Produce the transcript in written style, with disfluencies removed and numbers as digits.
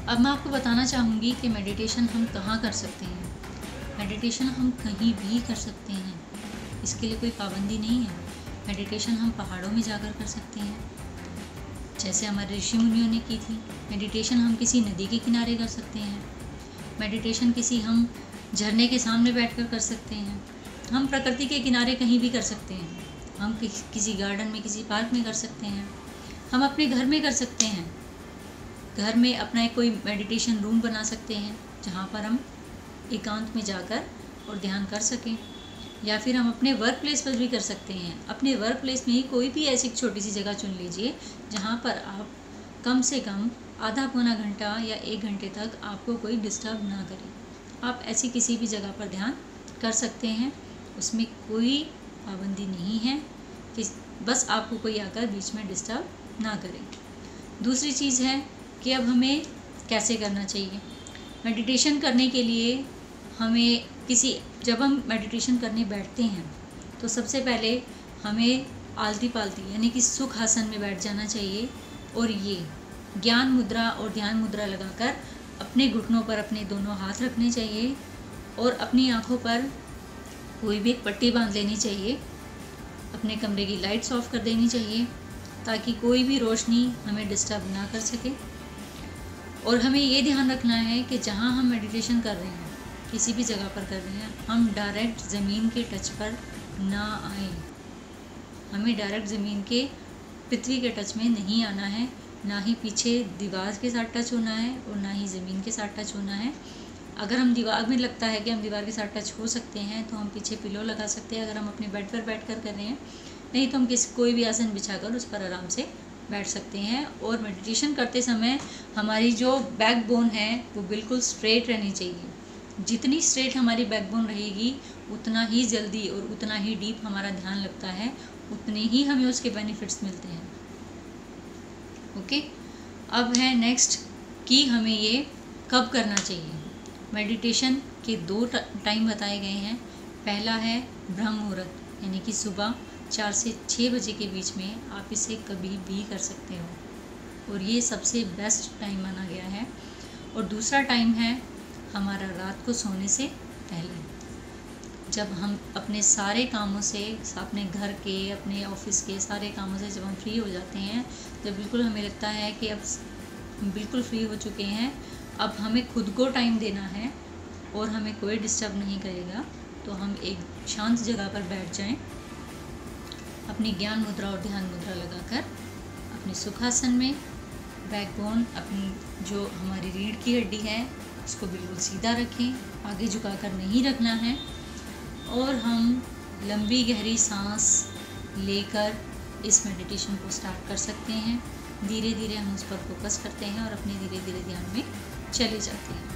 अब मैं आपको बताना चाहूँगी कि मेडिटेशन हम कहाँ कर सकते हैं। मेडिटेशन हम कहीं भी कर सकते हैं, इसके लिए कोई पाबंदी नहीं है। मेडिटेशन हम पहाड़ों में जाकर कर सकते हैं, जैसे हमारे ऋषि मुनियों ने की थी। मेडिटेशन हम किसी नदी के किनारे कर सकते हैं। मेडिटेशन किसी हम झरने के सामने बैठकर कर सकते हैं। हम प्रकृति के किनारे कहीं भी कर सकते हैं। हम किसी गार्डन में, किसी पार्क में कर सकते हैं। हम अपने घर में कर सकते हैं। घर में अपना कोई मेडिटेशन रूम बना सकते हैं जहाँ पर हम एकांत में जाकर और ध्यान कर सकें। या फिर हम अपने वर्क प्लेस पर भी कर सकते हैं। अपने वर्क प्लेस में ही कोई भी ऐसी छोटी सी जगह चुन लीजिए जहाँ पर आप कम से कम आधा पौना घंटा या 1 घंटे तक आपको कोई डिस्टर्ब ना करे। आप ऐसी किसी भी जगह पर ध्यान कर सकते हैं, उसमें कोई पाबंदी नहीं है कि बस आपको कोई आकर बीच में डिस्टर्ब ना करे। दूसरी चीज़ है कि अब हमें कैसे करना चाहिए। मेडिटेशन करने के लिए हमें जब हम मेडिटेशन करने बैठते हैं तो सबसे पहले हमें आलती पालती यानी कि सुख आसन में बैठ जाना चाहिए। और ये ज्ञान मुद्रा और ध्यान मुद्रा लगाकर अपने घुटनों पर अपने दोनों हाथ रखने चाहिए और अपनी आँखों पर कोई भी एक पट्टी बांध लेनी चाहिए। अपने कमरे की लाइट्स ऑफ कर देनी चाहिए ताकि कोई भी रोशनी हमें डिस्टर्ब ना कर सके। और हमें ये ध्यान रखना है कि जहाँ हम मेडिटेशन कर रहे हैं, किसी भी जगह पर कर रहे हैं, हम डायरेक्ट ज़मीन के टच पर ना आए। हमें डायरेक्ट ज़मीन के, पृथ्वी के टच में नहीं आना है। ना ही पीछे दीवार के साथ टच होना है और ना ही ज़मीन के साथ टच होना है। अगर हम दीवार में लगता है कि हम दीवार के साथ टच हो सकते हैं तो हम पीछे पिलो लगा सकते हैं, अगर हम अपने बेड पर बैठ कर रहे हैं। नहीं तो हम कोई भी आसन बिछाकर उस पर आराम से बैठ सकते हैं। और मेडिटेशन करते समय हमारी जो बैकबोन है वो बिल्कुल स्ट्रेट रहनी चाहिए। जितनी स्ट्रेट हमारी बैकबोन रहेगी उतना ही जल्दी और उतना ही डीप हमारा ध्यान लगता है, उतने ही हमें उसके बेनिफिट्स मिलते हैं। ओके, अब है नेक्स्ट कि हमें ये कब करना चाहिए। मेडिटेशन के 2 टाइम बताए गए हैं। पहला है ब्रह्म मुहूर्त यानी कि सुबह 4 से 6 बजे के बीच में आप इसे कभी भी कर सकते हो और ये सबसे बेस्ट टाइम माना गया है। और दूसरा टाइम है हमारा रात को सोने से पहले, जब हम अपने सारे कामों से, अपने घर के, अपने ऑफिस के सारे कामों से जब हम फ्री हो जाते हैं, जब बिल्कुल हमें लगता है कि अब हम बिल्कुल फ्री हो चुके हैं, अब हमें खुद को टाइम देना है और हमें कोई डिस्टर्ब नहीं करेगा, तो हम एक शांत जगह पर बैठ जाएं, अपनी ज्ञान मुद्रा और ध्यान मुद्रा लगाकर अपने सुखासन में बैकबोन, अपनी जो हमारी रीढ़ की हड्डी है उसको बिल्कुल सीधा रखें, आगे झुकाकर नहीं रखना है। और हम लंबी गहरी सांस लेकर इस मेडिटेशन को स्टार्ट कर सकते हैं। धीरे धीरे हम उस पर फोकस करते हैं और अपने धीरे धीरे ध्यान में चले जाते हैं।